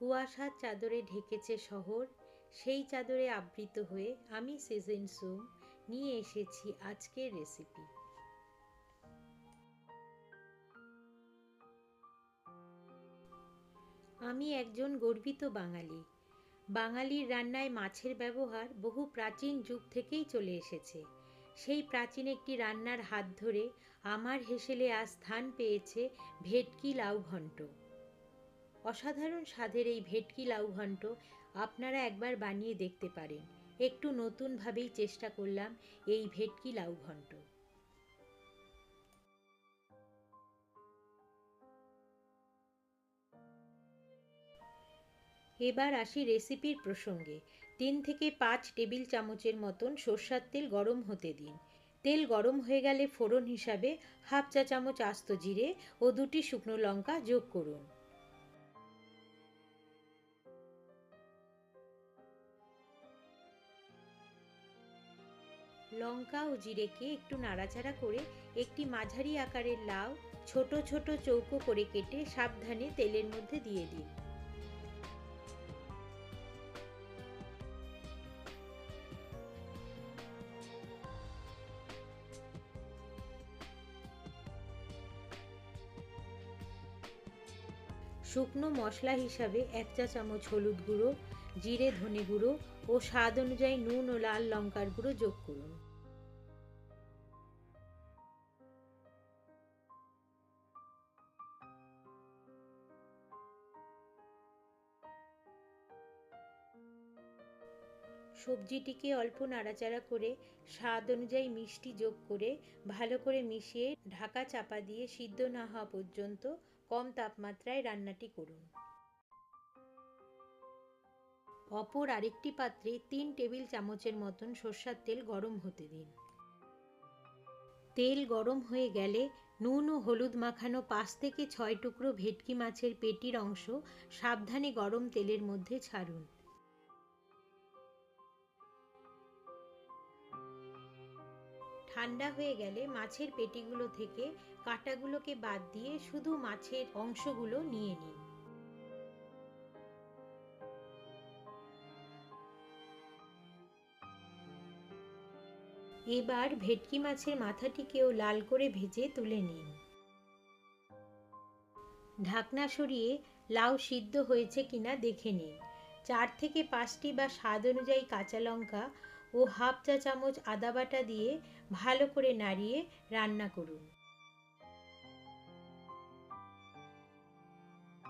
কুয়াশার চাদরে ঢেকেছে শহর, সেই চাদরে আবৃত হয়ে আমি সেজেন সোম নিয়ে এসেছি আজকের রেসিপি। আমি একজন গর্বিত বাঙালি। বাঙালির রান্নায় মাছের ব্যবহার বহু প্রাচীন যুগ থেকেই চলে এসেছে। সেই প্রাচীন একটি রান্নার হাত ধরে আমার হেসেলে আজ স্থান পেয়েছে ভেটকি লাউ ঘন্ট। অসাধারণ স্বাদের এই ভেটকি লাউ ঘন্ট আপনারা একবার বানিয়ে দেখতে পারেন। একটু নতুনভাবেই চেষ্টা করলাম এই ভেটকি লাউ ঘন্ট। এবার আসি রেসিপির প্রসঙ্গে। 3 থেকে 5 টেবিল চামচের মতন সরষার তেল গরম হতে দিন। তেল গরম হয়ে গেলে ফোড়ন হিসাবে হাফ চা চামচ আস্ত জিরে ও 2টি শুকনো লঙ্কা যোগ করুন। লঙ্কা ও জিরেকে একটু নাড়াচাড়া করে একটি মাঝারি আকারের লাউ ছোট ছোট চৌকো করে কেটে সাবধানে তেলের মধ্যে দিয়ে দিন। শুকনো মশলা হিসাবে 1 চা চামচ হলুদ গুঁড়ো, জিরে ধনে গুঁড়ো ও স্বাদ অনুযায়ী নুন ও লাল লঙ্কার গুঁড়ো যোগ করুন। সবজিটিকে অল্প নাড়াচাড়া করে স্বাদ অনুযায়ী মিষ্টি যোগ করে ভালো করে মিশিয়ে ঢাকা চাপা দিয়ে সিদ্ধ না হওয়া পর্যন্ত কম তাপমাত্রায় রান্নাটি করুন। অপর আরেকটি পাত্রে 3 টেবিল চামচের মতন সরষার তেল গরম হতে দিন। তেল গরম হয়ে গেলে নুন ও হলুদ মাখানো 5 থেকে 6 টুকরো ভেটকি মাছের পেটির অংশ সাবধানে গরম তেলের মধ্যে ছাড়ুন। ঠান্ডা হয়ে গেলে মাছের পেটিগুলো থেকে কাঁটাগুলোকে বাদ দিয়ে শুধু মাছের অংশগুলো নিয়ে নিন। এবার ভেটকি মাছের মাথাটিকেও লাল করে ভেজে তুলে নিন। ঢাকনা সরিয়ে লাউ সিদ্ধ হয়েছে কিনা দেখে নিন। 4 থেকে 5টি বা স্বাদ অনুযায়ী কাঁচা লঙ্কা ও হাফ চা চামচ আদা বাটা দিয়ে ভালো করে নাড়িয়ে রান্না করুন।